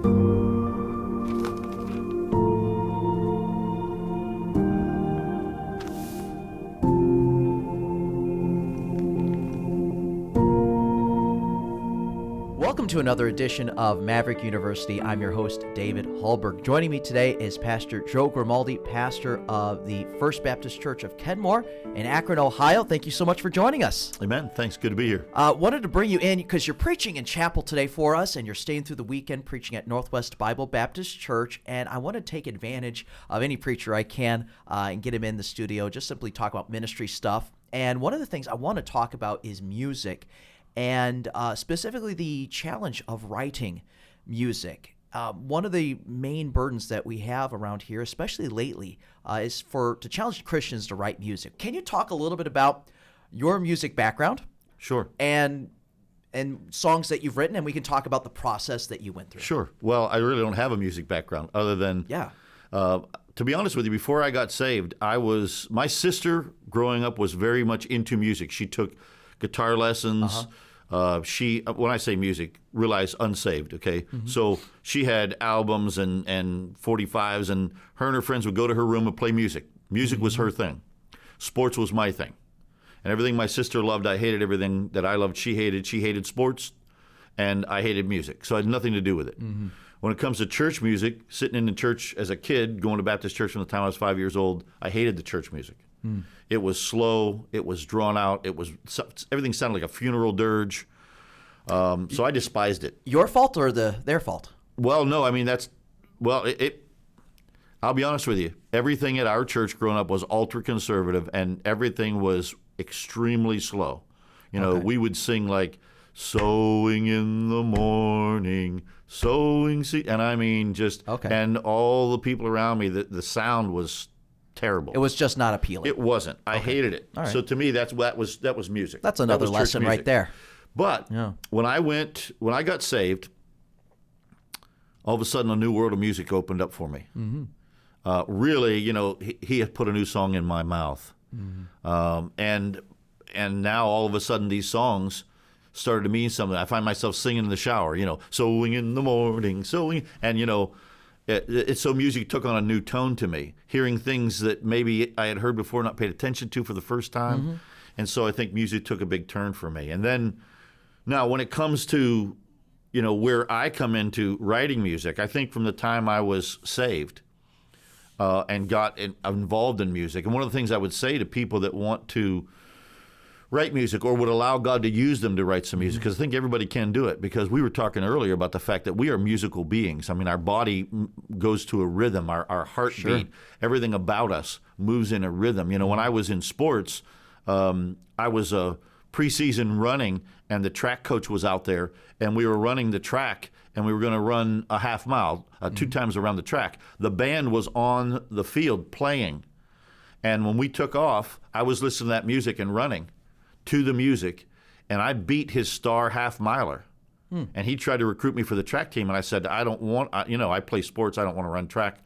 Welcome to another edition of Maverick University. I'm your host, David Hallberg. Joining me today is Pastor Joe Grimaldi, pastor of the First Baptist Church of Kenmore in Akron, Ohio. Thank you so much for joining us. Amen. Thanks. Good to be here. Wanted to bring you in because you're preaching in chapel today for us, and you're staying through the weekend preaching at Northwest Bible Baptist Church. And I want to take advantage of any preacher I can and get him in the studio, just simply talk about ministry stuff. And one of the things I want to talk about is music, and specifically the challenge of writing music. One of the main burdens that we have around here, especially lately, is to challenge Christians to write music. Can you talk a little bit about your music background? Sure. And songs that you've written, and we can talk about the process that you went through. Sure. Well, I really don't have a music background other than, to be honest with you, before I got saved, my sister growing up was very much into music. She took guitar lessons. She, when I say music, realize unsaved, okay? Mm-hmm. So she had albums and 45s, and her friends would go to her room and play music. Music was her thing. Sports was my thing. And everything my sister loved, I hated. Everything that I loved, she hated. She hated sports, and I hated music. So I had nothing to do with it. Mm-hmm. When it comes to church music, sitting in the church as a kid, going to Baptist church from the time I was 5 years old, I hated the church music. Mm. It was slow. It was drawn out. Everything sounded like a funeral dirge. So I despised it. Your fault or their fault? Well, no. I mean, I'll be honest with you. Everything at our church growing up was ultra conservative, and everything was extremely slow. We would sing like "Sowing in the morning, sowing seed," and I mean and all the people around me, the sound was terrible. It was just not appealing. It wasn't. I hated it. All right. So to me, that was music. That's another lesson right there. But when I got saved, all of a sudden a new world of music opened up for me. Mm-hmm. Really, he had put a new song in my mouth, and now all of a sudden these songs started to mean something. I find myself singing in the shower, sowing in the morning, sowing, and it's so music took on a new tone to me, hearing things that maybe I had heard before, not paid attention to for the first time. Mm-hmm. And so I think music took a big turn for me. And then now when it comes to, where I come into writing music, I think from the time I was saved and got involved in music, and one of the things I would say to people that want to write music or would allow God to use them to write some music, because I think everybody can do it, because we were talking earlier about the fact that we are musical beings. I mean, our body goes to a rhythm, our heartbeat, everything about us moves in a rhythm. When I was in sports, I was preseason running, and the track coach was out there, and we were running the track, and we were going to run a half mile, 2 times around the track. The band was on the field playing, and when we took off, I was listening to that music and running to the music, and I beat his star half miler. And he tried to recruit me for the track team, and I said, I don't want, I play sports, I don't want to run track,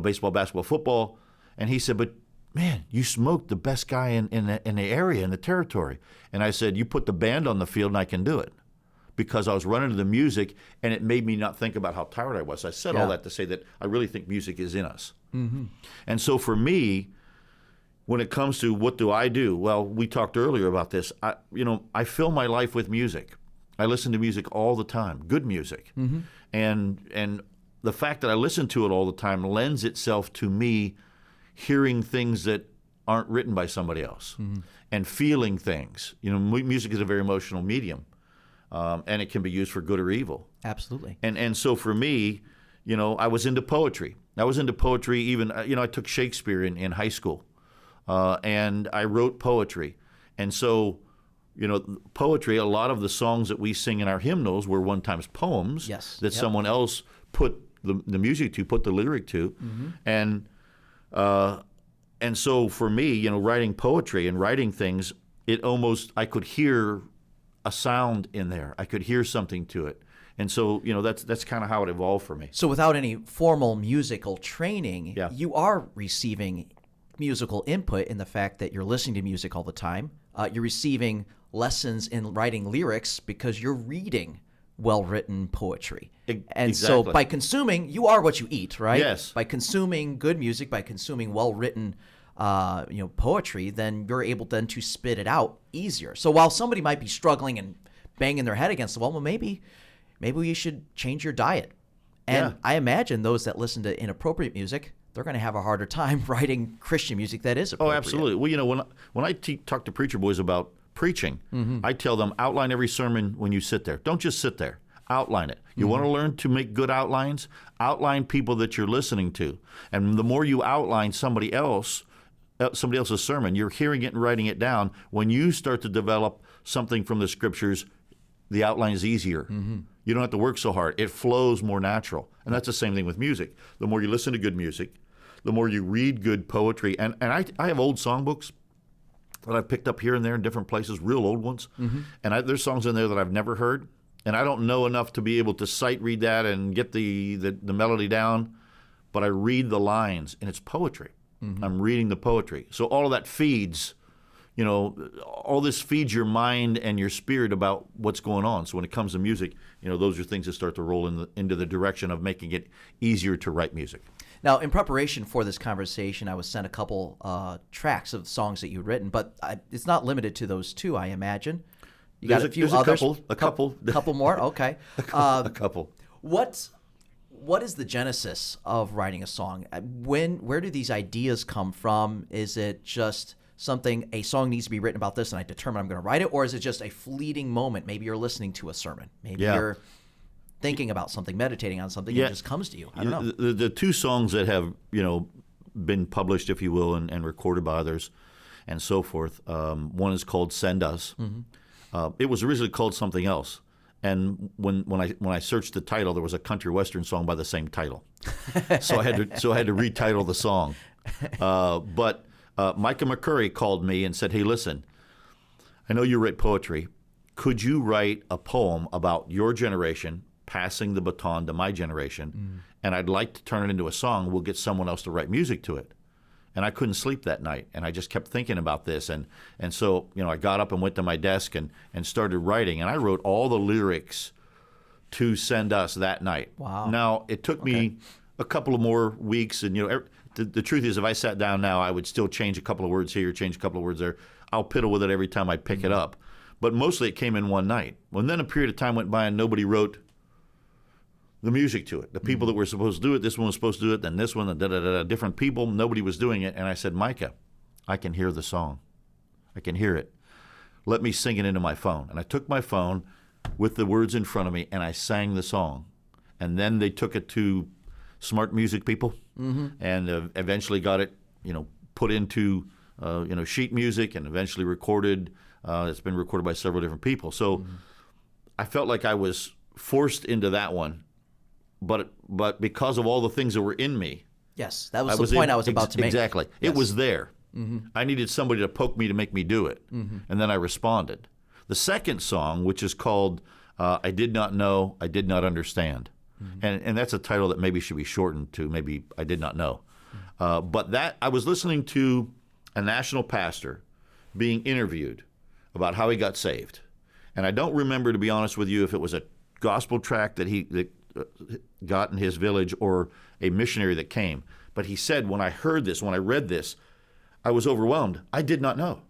baseball, basketball, football. And he said, but man, you smoked the best guy in the area, in the territory. And I said, you put the band on the field and I can do it. Because I was running to the music, and it made me not think about how tired I was. I said all that to say that I really think music is in us. Mm-hmm. And so for me, when it comes to what do I do, well, we talked earlier about this. I fill my life with music. I listen to music all the time, good music. Mm-hmm. And the fact that I listen to it all the time lends itself to me hearing things that aren't written by somebody else, and feeling things. Music is a very emotional medium, and it can be used for good or evil. Absolutely. And so for me, I was into poetry. I was into poetry even, I took Shakespeare in high school, and I wrote poetry. And so, poetry, a lot of the songs that we sing in our hymnals were one times poems that someone else put the music to, put the lyric to. Mm-hmm. And so for me, writing poetry and writing things, I could hear a sound in there. I could hear something to it. And so, that's kind of how it evolved for me. So without any formal musical training, you are receiving musical input in the fact that you're listening to music all the time. You're receiving lessons in writing lyrics because you're reading well-written poetry. And so Exactly. by consuming, you are what you eat, right? Yes. By consuming good music, by consuming well-written poetry, then you're able then to spit it out easier. So while somebody might be struggling and banging their head against the wall, well, maybe you should change your diet. And I imagine those that listen to inappropriate music, they're going to have a harder time writing Christian music that is appropriate. Oh, absolutely. Well, when I talk to preacher boys about preaching, I tell them, outline every sermon when you sit there. Don't just sit there. Outline it. You want to learn to make good outlines? Outline people that you're listening to. And the more you outline somebody else's sermon, you're hearing it and writing it down. When you start to develop something from the Scriptures, the outline is easier. You don't have to work so hard. It flows more natural. And that's the same thing with music. The more you listen to good music, the more you read good poetry. And I have old songbooks that I've picked up here and there in different places, real old ones. And there's songs in there that I've never heard. And I don't know enough to be able to sight read that and get the melody down. But I read the lines, and it's poetry. I'm reading the poetry. So all of that feeds, all this feeds your mind and your spirit about what's going on. So when it comes to music, those are things that start to roll into the direction of making it easier to write music. Now, in preparation for this conversation, I was sent a couple tracks of songs that you'd written, but it's not limited to those two, I imagine. You got a few others? A couple. Couple more? Okay. A couple. What is the genesis of writing a song? Where do these ideas come from? Is it just a song needs to be written about this and I determine I'm going to write it? Or is it just a fleeting moment? Maybe you're listening to a sermon. Maybe you're thinking about something, meditating on something, and it just comes to you. I don't know. The two songs that have, been published, if you will, and recorded by others and so forth, one is called Send Us. It was originally called something else. And when I searched the title, there was a country western song by the same title, so I had to retitle the song. But Micah McCurry called me and said, "Hey, listen, I know you write poetry. Could you write a poem about your generation passing the baton to my generation? And I'd like to turn it into a song. We'll get someone else to write music to it." And I couldn't sleep that night, and I just kept thinking about this. And so, I got up and went to my desk and started writing. And I wrote all the lyrics to Send Us that night. Wow. Now, it took me a couple of more weeks. And, the truth is, if I sat down now, I would still change a couple of words here, change a couple of words there. I'll piddle with it every time I pick it up. But mostly it came in one night. When then a period of time went by and nobody wrote the music to it. The people that were supposed to do it, this one was supposed to do it, then this one, different people, nobody was doing it. And I said, Micah, I can hear the song. I can hear it. Let me sing it into my phone. And I took my phone with the words in front of me, and I sang the song. And then they took it to smart music people and eventually got it, put into, sheet music and eventually recorded. It's been recorded by several different people. So I felt like I was forced into that one. But because of all the things that were in me. Yes, that was the point I was about to make. Exactly. Yes. It was there. I needed somebody to poke me to make me do it. And then I responded. The second song, which is called I Did Not Know, I Did Not Understand. And that's a title that maybe should be shortened to maybe I Did Not Know. But that I was listening to a national pastor being interviewed about how he got saved. And I don't remember, to be honest with you, if it was a gospel tract that got in his village or a missionary that came. But he said, when I heard this, when I read this, I was overwhelmed. I did not know.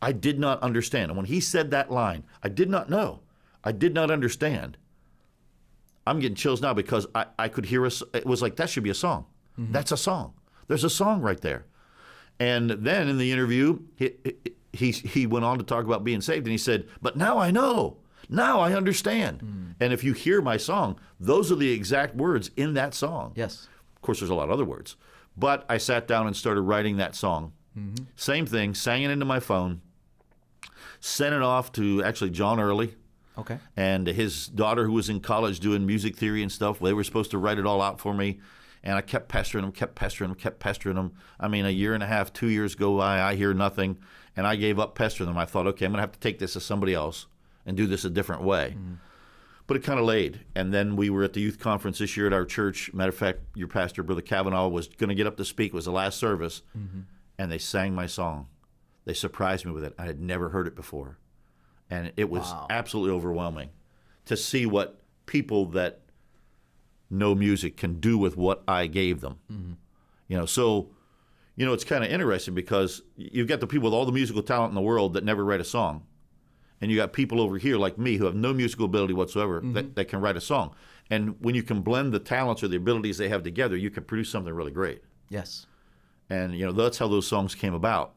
I did not understand. And when he said that line, I did not know, I did not understand, I'm getting chills now because I could hear us. It was like, that should be a song. That's a song. There's a song right there. And then in the interview, he went on to talk about being saved, and he said, but now I know. Now I understand. And if you hear my song, those are the exact words in that song. Yes. Of course, there's a lot of other words. But I sat down and started writing that song. Same thing, sang it into my phone, sent it off to actually John Early. Okay. And his daughter, who was in college doing music theory and stuff. They were supposed to write it all out for me. And I kept pestering them. I mean, a year and a half, 2 years go by, I hear nothing. And I gave up pestering them. I thought, okay, I'm going to have to take this to somebody else and do this a different way. But it kind of laid. And then we were at the youth conference this year at our church. Matter of fact, your pastor, Brother Cavanaugh, was going to get up to speak. It was the last service. And they sang my song. They surprised me with it. I had never heard it before. And it was absolutely overwhelming to see what people that no music can do with what I gave them. So it's kind of interesting because you've got the people with all the musical talent in the world that never write a song. And you got people over here like me who have no musical ability whatsoever that can write a song. And when you can blend the talents or the abilities they have together, you can produce something really great. Yes. And that's how those songs came about.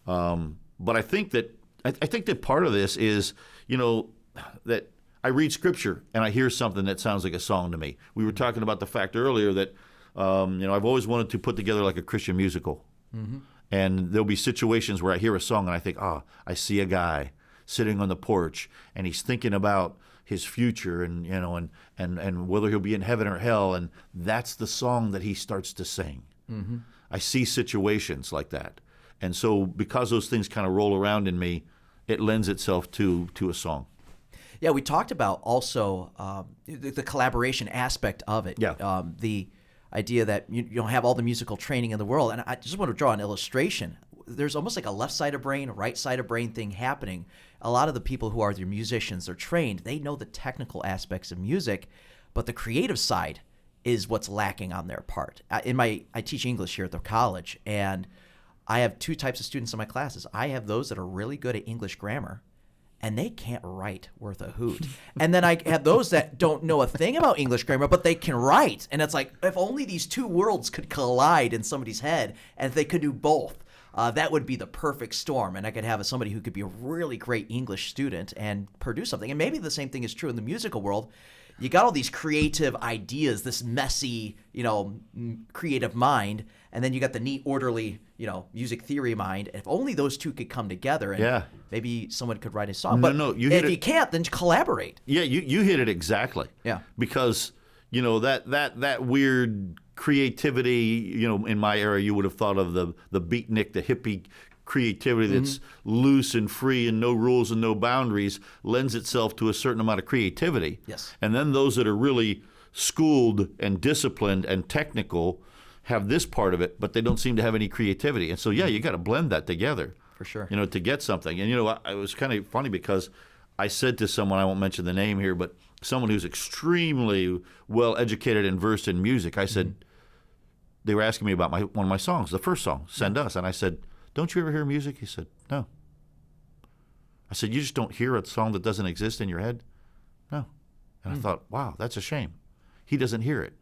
But I think that part of this is that I read Scripture and I hear something that sounds like a song to me. We were talking about the fact earlier that I've always wanted to put together like a Christian musical. And there'll be situations where I hear a song and I think, I see a guy sitting on the porch and he's thinking about his future and whether he'll be in heaven or hell, and that's the song that he starts to sing. I see situations like that. And so because those things kind of roll around in me, it lends itself to a song. Yeah, we talked about also the collaboration aspect of it. Yeah. The idea that you don't have all the musical training in the world. And I just want to draw an illustration. There's almost like a left side of brain, right side of brain thing happening. A lot of the people who are the musicians, they're trained. They know the technical aspects of music, but the creative side is what's lacking on their part. I teach English here at the college, and I have two types of students in my classes. I have those that are really good at English grammar, and they can't write worth a hoot. And then I have those that don't know a thing about English grammar, but they can write. And it's like, if only these two worlds could collide in somebody's head, and if they could do both, that would be the perfect storm. And I could have somebody who could be a really great English student and produce something. And maybe the same thing is true in the musical world. You got all these creative ideas, this messy, creative mind, and then you got the neat, orderly, music theory mind. If only those two could come together, and maybe someone could write a song. But if you can't, then collaborate. Yeah, you hit it exactly. Yeah, because that weird creativity. In my era, you would have thought of the beatnik, the hippie creativity that's loose and free and no rules and no boundaries lends itself to a certain amount of creativity. Yes. And then those that are really schooled and disciplined and technical have this part of it, but they don't seem to have any creativity. And so, you got to blend that together. For sure. To get something. And, it was kind of funny because I said to someone, I won't mention the name here, but someone who's extremely well educated and versed in music, I said, they were asking me about one of my songs, the first song, Send Us. And I said, don't you ever hear music? He said, no. I said, you just don't hear a song that doesn't exist in your head? No. And I thought, wow, that's a shame. He doesn't hear it.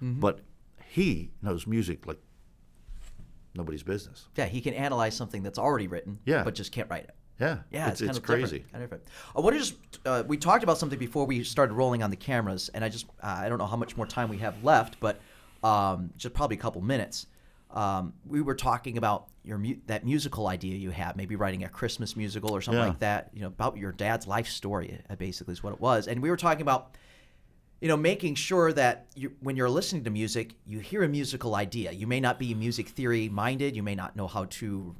But he knows music like nobody's business. Yeah, he can analyze something that's already written, but just can't write it. Yeah, it's kind of crazy. Kind of different. We talked about something before we started rolling on the cameras, and I don't know how much more time we have left, but just probably a couple minutes. We were talking about that musical idea you have, maybe writing a Christmas musical or something like that, about your dad's life story, basically is what it was. And we were talking about, making sure that when you're listening to music, you hear a musical idea. You may not be music theory minded. You may not know how to,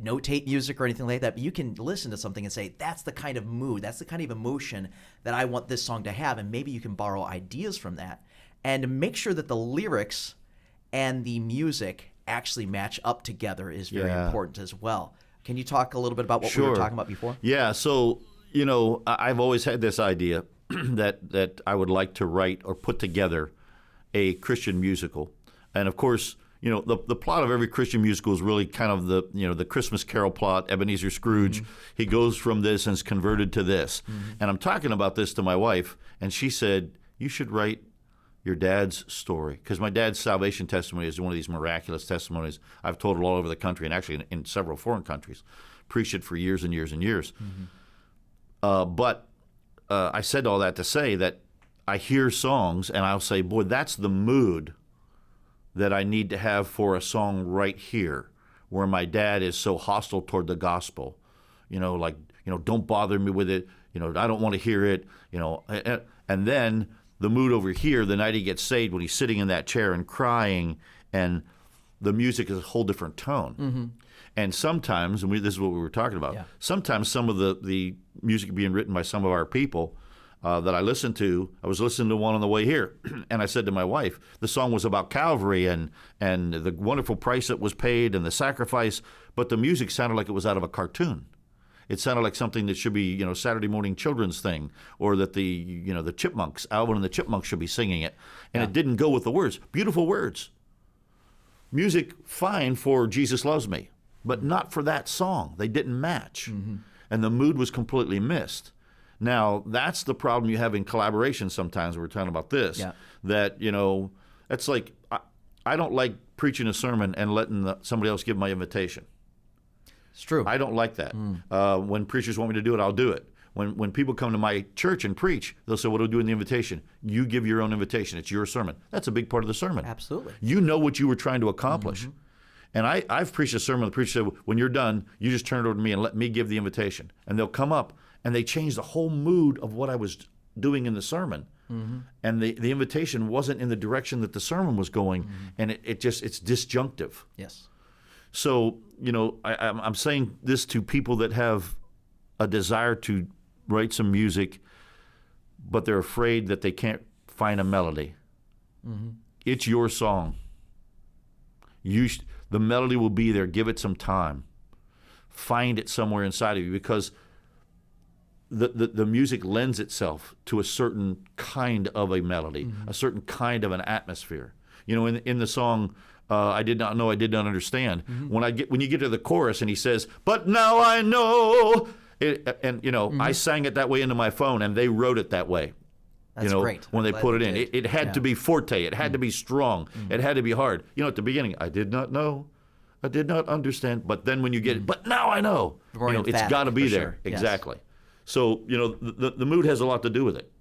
notate music or anything like that, but you can listen to something and say, that's the kind of mood, that's the kind of emotion that I want this song to have. And maybe you can borrow ideas from that and make sure that the lyrics and the music actually match up together is very important as well. Can you talk a little bit about what we were talking about before? Yeah, so, I've always had this idea that I would like to write or put together a Christian musical. And of course, the plot of every Christian musical is really kind of the Christmas Carol plot, Ebenezer Scrooge. He goes from this and is converted to this. And I'm talking about this to my wife, and she said, you should write your dad's story, because my dad's salvation testimony is one of these miraculous testimonies. I've told it all over the country, and actually in several foreign countries. Preached it for years and years and years. But I said all that to say that I hear songs, and I'll say, boy, that's the mood that I need to have for a song right here, where my dad is so hostile toward the gospel. Don't bother me with it. I don't want to hear it. And then the mood over here, the night he gets saved, when he's sitting in that chair and crying, and the music is a whole different tone. And sometimes, and this is what we were talking about, sometimes some of the music being written by some of our people that I listened to, I was listening to one on the way here, and I said to my wife, the song was about Calvary and the wonderful price that was paid and the sacrifice, but the music sounded like it was out of a cartoon. It sounded like something that should be, Saturday morning children's thing, or that the Chipmunks, Alvin and the Chipmunks should be singing it. And it didn't go with the words. Beautiful words. Music, fine for Jesus Loves Me, but not for that song. They didn't match. And the mood was completely missed. Now, that's the problem you have in collaboration sometimes. We're talking about this. Yeah. That, it's like, I don't like preaching a sermon and letting somebody else give my invitation. It's true. I don't like that. When preachers want me to do it, I'll do it. When people come to my church and preach, they'll say, what do we do in the invitation? You give your own invitation. It's your sermon. That's a big part of the sermon. Absolutely. You know what you were trying to accomplish. And I've preached a sermon. The preacher said, when you're done, you just turn it over to me and let me give the invitation. And they'll come up, and they change the whole mood of what I was doing in the sermon. And the invitation wasn't in the direction that the sermon was going, and it's disjunctive. Yes. So, I'm saying this to people that have a desire to write some music, but they're afraid that they can't find a melody. It's your song. The melody will be there. Give it some time. Find it somewhere inside of you, because the music lends itself to a certain kind of a melody, a certain kind of an atmosphere. In the song, I did not know, I did not understand. When you get to the chorus and he says, "But now I know," I sang it that way into my phone, and they wrote it that way. That's great. When they put it in, it had to be forte. It had to be strong. It had to be hard. At the beginning, I did not know, I did not understand. But then when you get it, but now I know. It's got to be there. Sure. Yes. Exactly. So, the mood has a lot to do with it.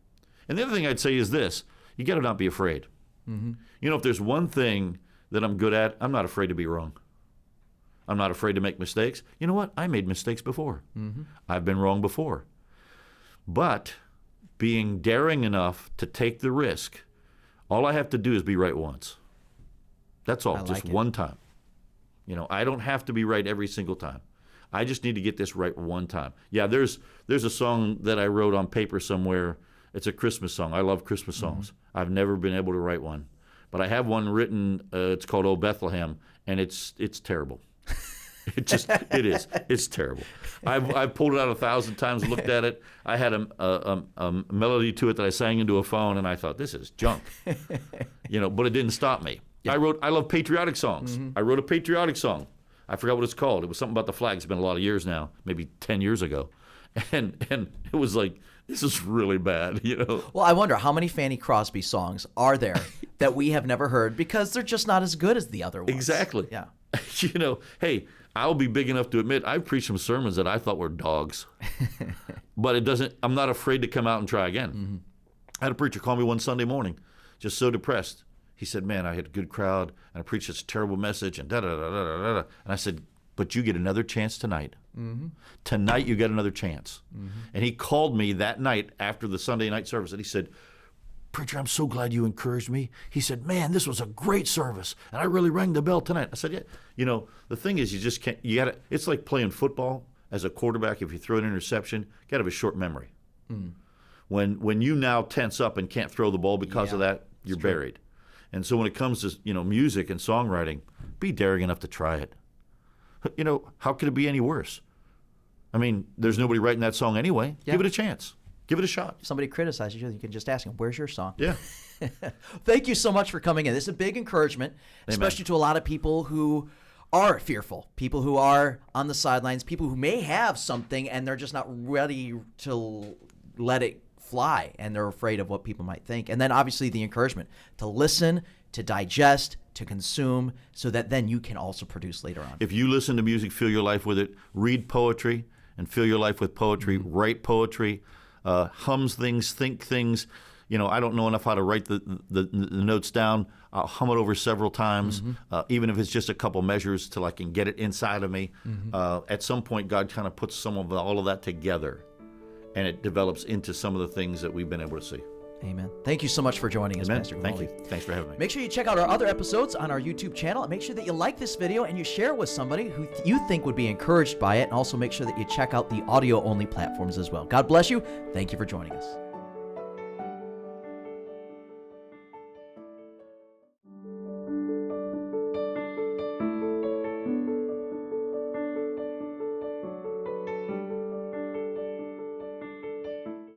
And the other thing I'd say is this: you got to not be afraid. If there's one thing that I'm good at, I'm not afraid to be wrong. I'm not afraid to make mistakes. You know what? I made mistakes before. I've been wrong before. But being daring enough to take the risk, all I have to do is be right once. That's all, just one time. I don't have to be right every single time. I just need to get this right one time. Yeah, there's a song that I wrote on paper somewhere. It's a Christmas song. I love Christmas songs. I've never been able to write one. But I have one written, it's called "Oh Bethlehem," and it's terrible. It is. It's terrible. I've pulled it out 1,000 times, looked at it. I had a melody to it that I sang into a phone, and I thought, this is junk. But it didn't stop me. Yeah. I love patriotic songs. I wrote a patriotic song. I forgot what it's called. It was something about the flag. It's been a lot of years now, maybe 10 years ago. And it was like, this is really bad, Well, I wonder how many Fanny Crosby songs are there that we have never heard because they're just not as good as the other ones. Exactly. Yeah. Hey, I'll be big enough to admit I've preached some sermons that I thought were dogs. But I'm not afraid to come out and try again. I had a preacher call me one Sunday morning, just so depressed. He said, "Man, I had a good crowd, and I preached this terrible message, and da-da-da-da-da-da." And I said, "But you get another chance tonight. Tonight you get another chance." And he called me that night after the Sunday night service, and he said, "Preacher, I'm so glad you encouraged me." He said, "Man, this was a great service, and I really rang the bell tonight." I said, "Yeah." The thing is, you just can't. It's like playing football as a quarterback. If you throw an interception, you got to have a short memory. When you now tense up and can't throw the ball because of that, you're buried. And so when it comes to music and songwriting, be daring enough to try it. How could it be any worse? I mean, there's nobody writing that song anyway. Yeah. Give it a chance. Give it a shot. If somebody criticizes you, you can just ask them, "Where's your song?" Yeah. Thank you so much for coming in. This is a big encouragement, especially to a lot of people who are fearful, people who are on the sidelines, people who may have something and they're just not ready to let it fly, and they're afraid of what people might think. And then obviously the encouragement to listen, to digest, to consume, so that then you can also produce later on. If you listen to music, fill your life with it. Read poetry and fill your life with poetry. Write poetry. Hums things, think things. I don't know enough how to write the notes down. I'll hum it over several times, even if it's just a couple measures till I can get it inside of me. At some point, God kind of puts some of all of that together, and it develops into some of the things that we've been able to see. Amen. Thank you so much for joining us, Pastor Grimaldi. Thank you. Thanks for having me. Make sure you check out our other episodes on our YouTube channel, and make sure that you like this video and you share it with somebody who you think would be encouraged by it, and also make sure that you check out the audio-only platforms as well. God bless you. Thank you for joining us.